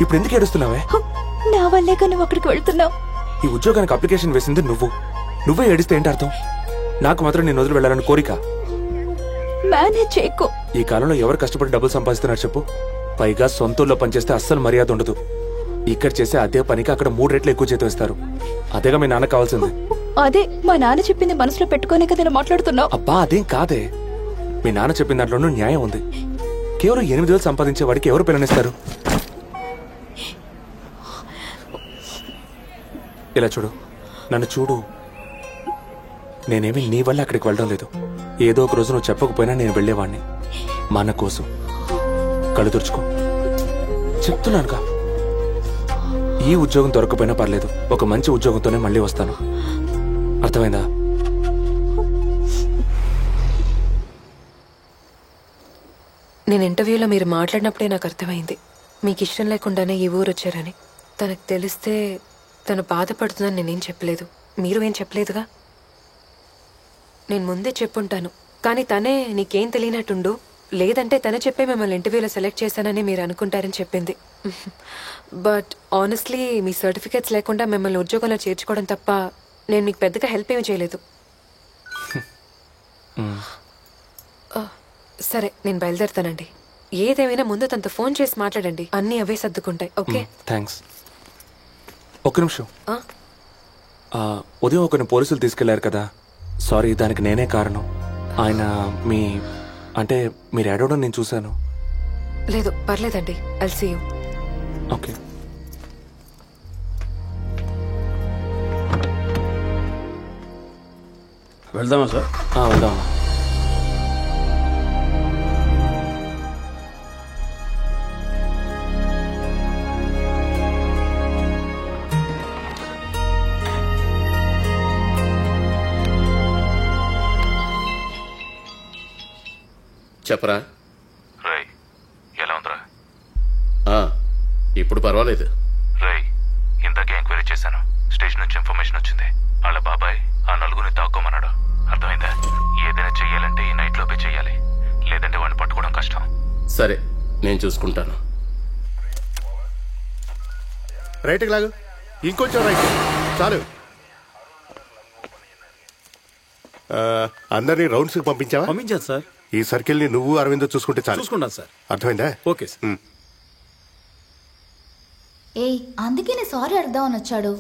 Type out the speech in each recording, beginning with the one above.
ఇప్పుడు ఎందుకు ఏడుస్తున్నావే? నా వల్లేగా నువ్వు అక్కడికి వెళ్తున్నావు. ఈ ఉద్యోగానికి అప్లికేషన్ వేసింది నువ్వే ఏడిస్తే ఏంటి అర్థం? నాకు మాత్రం నేను వదిలి వెళ్ళాలని కోరిక. మేనేజ్ చేయకు. ఈ కాలంలో ఎవరు కష్టపడి డబ్బులు సంపాదిస్తున్నారు చెప్పు? పైగా సొంతూరులో పనిచేస్తే అస్సలు మర్యాద ఉండదు. ఇక్కడ చేసే అదే పనికి అక్కడ 3 రెట్లు ఎక్కువ జీతం ఇస్తారు. అదేగా మీ నాన్న కావాల్సింది. అదే మా నాన్న చెప్పింది మనసులో పెట్టుకోనే కదా ఇలా మాట్లాడుతున్నావు. అబ్బా అదేం కాదే. మీ నాన్న చెప్పిన దాంట్లోనూ న్యాయం ఉంది. కేవలం 8 వేలు సంపాదించే వాడికి ఎవరు పిల్లనిస్తారు? ఇలా చూడు, నన్ను చూడు. నేనేమి నీ వల్ల అక్కడికి వెళ్ళడం లేదు. ఏదో ఒక రోజు నువ్వు చెప్పకపోయినా నేను వెళ్లేవాడిని. మా అన్న కోసం. కళ్ళు తుడుచుకో, చెప్తున్నానుగా. ఈ ఉద్యోగం దొరకపోయినా పర్లేదు, ఒక మంచి ఉద్యోగంతోనే మళ్ళీ వస్తాను. అర్థమైందా? నేను ఇంటర్వ్యూలో మీరు మాట్లాడినప్పుడే నాకు అర్థమైంది మీకు ఇష్టం లేకుండానే ఈ ఊరు వచ్చారని. తనకు తెలిస్తే తను బాధపడుతుందని నేనేం చెప్పలేదు, మీరు ఏం చెప్పలేదుగా. నేను ముందే చెప్పుంటాను, కానీ తనే నీకేం తెలియనట్టుండు, లేదంటే తనే చెప్పే మిమ్మల్ని ఇంటర్వ్యూలో సెలెక్ట్ చేశానని మీరు అనుకుంటారని చెప్పింది. బట్ ఆనెస్ట్లీ మీ సర్టిఫికేట్స్ లేకుండా మిమ్మల్ని ఉద్యోగంలో చేర్చుకోవడం తప్ప నేను మీకు పెద్దగా హెల్ప్ ఏమీ చేయలేదు. సరే నేను బయలుదేరుతానండి. ఏదేమైనా ముందు తనతో ఫోన్ చేసి మాట్లాడండి, అన్నీ అవే సర్దుకుంటాయి. Okay, thanks. ఒక్క నిమిషం. ఉదయం ఒకరిని పోలీసులు తీసుకెళ్లారు కదా, సారీ, దానికి నేనే కారణం. ఆయన అంటే మీరు ఏడవడం నేను చూశాను. లేదు పర్లేదండి, ఐల్ సీ యూ. ఓకే. వెళ్దామా సార్? వెళ్దామా. చెప్పరా. రై ఎలా ఉందిరా? ఇప్పుడు పర్వాలేదు. రై ఇందాకే ఎంక్వైరీ చేశాను. స్టేషన్ నుంచి ఇన్ఫర్మేషన్ వచ్చింది. వాళ్ళ బాబాయ్ ఆ నలుగురిని తాక్కోమన్నాడు. అర్థమైందా? ఏదైనా చెయ్యాలంటే ఈ నైట్ లోపే చెయ్యాలి, లేదంటే వాడిని పట్టుకోవడం కష్టం. సరే నేను చూసుకుంటాను. రైట్కి లాగు, ఇంకొంచెం రైట్, చాలు. అందరినీ రౌండ్స్కి పంపించావా? పంపించాను సార్. ఈ సర్కిల్ ని నువ్వు అరవింద్ చూసుకుంటే చాలు. చూసుకున్నాను సార్. అర్థమైందా? Okay sir. అందుకే నేను సారీ అడుగుదామని వచ్చాడు.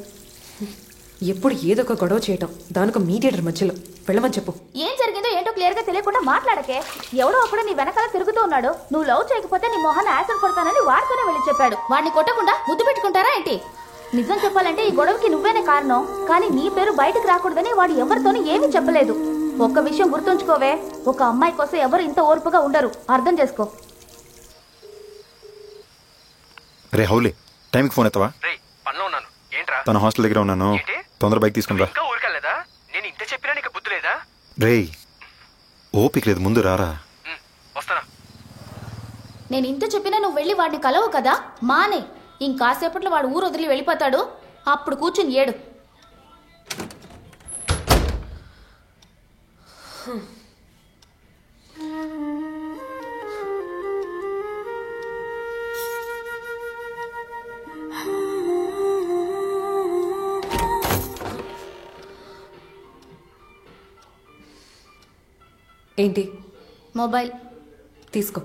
ఎప్పుడు ఏదో ఒక గొడవ చేయటం, దానికి మీడియేటర్ మధ్యలో. వెళ్ళమని చెప్పు. ఏం జరిగిందో ఏంటో క్లియర్ గా తెలియకుండా మాట్లాడకే. ఎవడో ఒకడు నీ వెనకాల తిరుగుతూ ఉన్నాడు. నువ్వు లవ్ చేయకపోతే నీ మొహాన్ని యాసిడ్ కొడతానని వాడితోనే వెళ్ళి చెప్పాడు. వాడిని కొట్టకుండా ముద్దు పెట్టుకుంటారా ఏంటి? నిజం చెప్పాలంటే ఈ గొడవకి నువ్వేనే కారణం, కానీ నీ పేరు బయటకు రాకూడదని వాడు ఎవరితోనూ ఏమీ చెప్పలేదు. ఒక్క విషయం గుర్తుంచుకోవే, ఒక అమ్మాయి కోసం ఎవరు ఇంత ఓర్పుగా ఉండరు, అర్థం చేసుకో. రే హౌలీ, టైంకి ఫోన్ ఎత్తవా? తన హాస్టల్ దగ్గర ఉన్నాను, తొందర బైక్ తీసుకుని రా. రే ఓపిక లేదు, ముందు రారా. నేను ఇంత చెప్పినా నువ్వు వెళ్ళి వాడిని కలవు కదా, మానే. ఇంకాసేపట్లో వాడు ఊరు వదిలి వెళ్ళిపోతాడు, అప్పుడు కూర్చుని ఏడు. ఏంటి? మొబైల్ తీసుకో.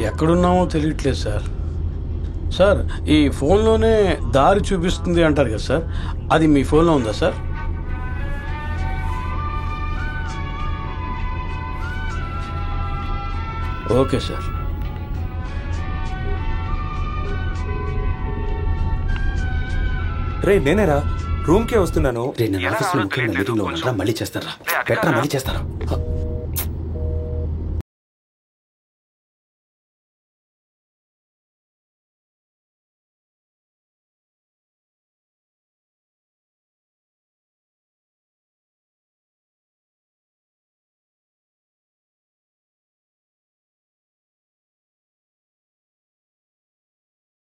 ఎక్కడున్నామో తెలియట్లేదు సార్. సార్ ఈ ఫోన్లోనే దారి చూపిస్తుంది అంటారు కదా సార్, అది మీ ఫోన్లో ఉందా సార్? Okay sir. రే నేనేరా, రూమ్ కే వస్తున్నాను. మళ్ళీ చేస్తారా?